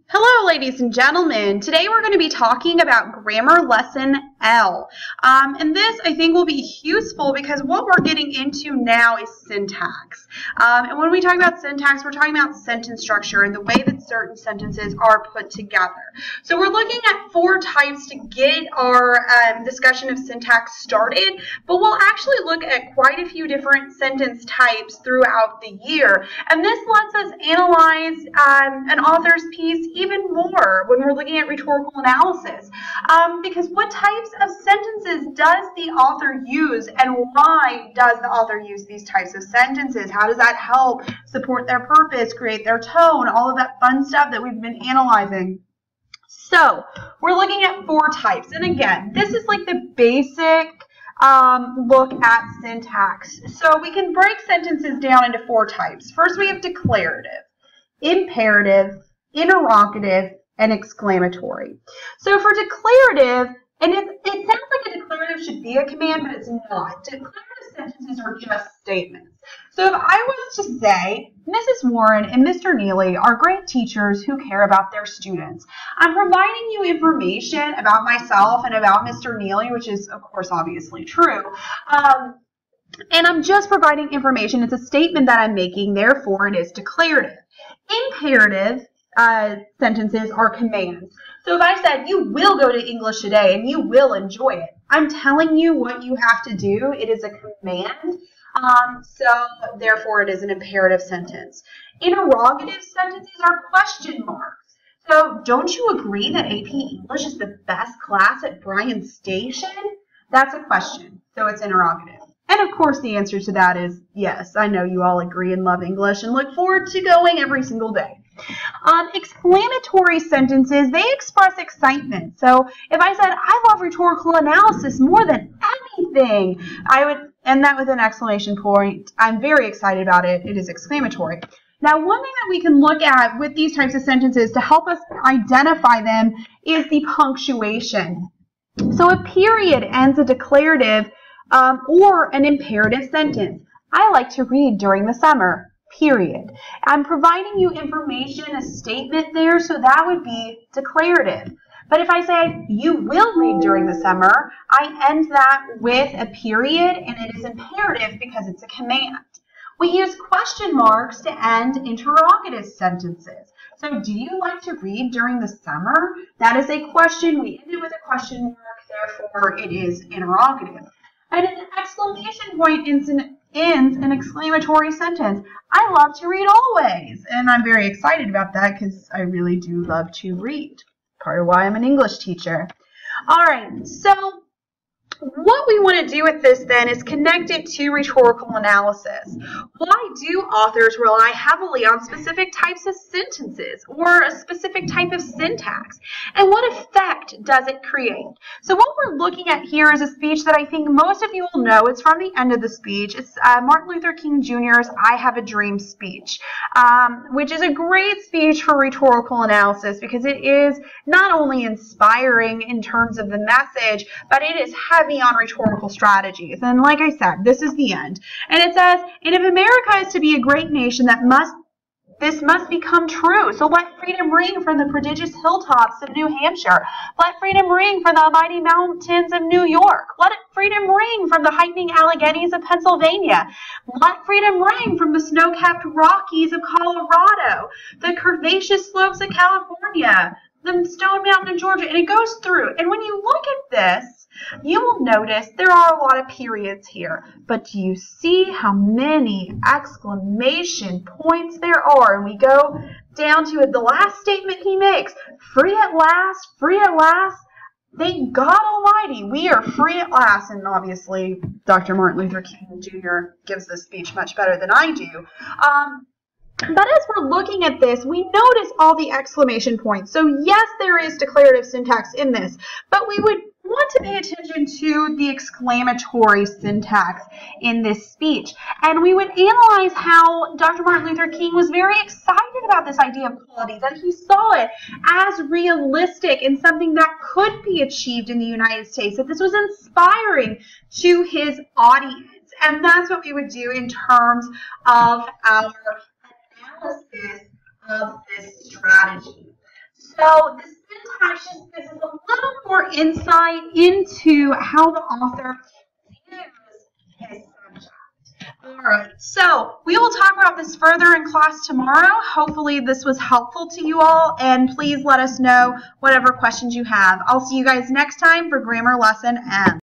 Hello, ladies and gentlemen. Today we're going to be talking about Grammar Lesson L. And this, I think, will be useful because what we're getting into now is syntax. And when we talk about syntax, we're talking about sentence structure and the way that certain sentences are put together. So we're looking at 4 types to get our discussion of syntax started, but we'll actually look at quite a few different sentence types throughout the year. And this lets us analyze an author's piece even more when we're looking at rhetorical analysis. Because what types of sentences does the author use, and why does the author use these types of sentences? How does that help support their purpose, create their tone, all of that fun stuff that we've been analyzing? So we're looking at 4 types. And again, this is like the basic look at syntax. So we can break sentences down into 4 types. First, we have declarative, imperative, interrogative, and exclamatory. So for declarative, and it sounds like a declarative should be a command, but it's not. Declarative sentences are just statements. So if I was to say, Mrs. Warren and Mr. Neely are great teachers who care about their students, I'm providing you information about myself and about Mr. Neely, which is, of course, obviously true. And I'm just providing information. It's a statement that I'm making, therefore it is declarative. Imperative sentences are commands. So if I said, you will go to English today and you will enjoy it, I'm telling you what you have to do. It is a command. So therefore it is an imperative sentence. Interrogative sentences are question marks. So don't you agree that AP English is the best class at Bryan Station? That's a question. So it's interrogative. And of course the answer to that is yes. I know you all agree and love English and look forward to going every single day. Exclamatory sentences, they express excitement. So if I said, I love rhetorical analysis more than anything, I would end that with an exclamation point. I'm very excited about it. It is exclamatory. Now, one thing that we can look at with these types of sentences to help us identify them is the punctuation. So a period ends a declarative or an imperative sentence. I like to read during the summer. Period. I'm providing you information, a statement there, so that would be declarative. But if I say, you will read during the summer, I end that with a period, and it is imperative because it's a command. We use question marks to end interrogative sentences. So do you like to read during the summer? That is a question. We end it with a question mark, therefore it is interrogative. And an exclamation point ends an exclamatory sentence. I love to read always. And I'm very excited about that because I really do love to read. Part of why I'm an English teacher. All right, so what we want to do with this then is connect it to rhetorical analysis. Why do authors rely heavily on specific types of sentences or a specific type of syntax? And what effect does it create? So what we're looking at here is a speech that I think most of you will know. It's from the end of the speech. It's Martin Luther King Jr.'s I Have a Dream speech, which is a great speech for rhetorical analysis because it is not only inspiring in terms of the message, but it is heavy on rhetorical strategies. And like I said, this is the end. And it says, and if America is to be a great nation, this must become true. So let freedom ring from the prodigious hilltops of New Hampshire. Let freedom ring from the mighty mountains of New York. Let freedom ring from the heightening Alleghenies of Pennsylvania. Let freedom ring from the snow-capped Rockies of Colorado, the curvaceous slopes of California, the Stone Mountain of Georgia, and it goes through. And when you look at this, you will notice there are a lot of periods here, but do you see how many exclamation points there are? And we go down to the last statement he makes, free at last, thank God Almighty, we are free at last. And obviously, Dr. Martin Luther King Jr. gives this speech much better than I do. But as we're looking at this, we notice all the exclamation points. So yes, there is declarative syntax in this, but we would want to pay attention to the exclamatory syntax in this speech. And we would analyze how Dr. Martin Luther King was very excited about this idea of equality, that he saw it as realistic and something that could be achieved in the United States, that this was inspiring to his audience. And that's what we would do in terms of our analysis of this strategy. So the syntax just gives us a little more insight into how the author views his subject. All right, so we will talk about this further in class tomorrow. Hopefully this was helpful to you all, and please let us know whatever questions you have. I'll see you guys next time for Grammar Lesson M.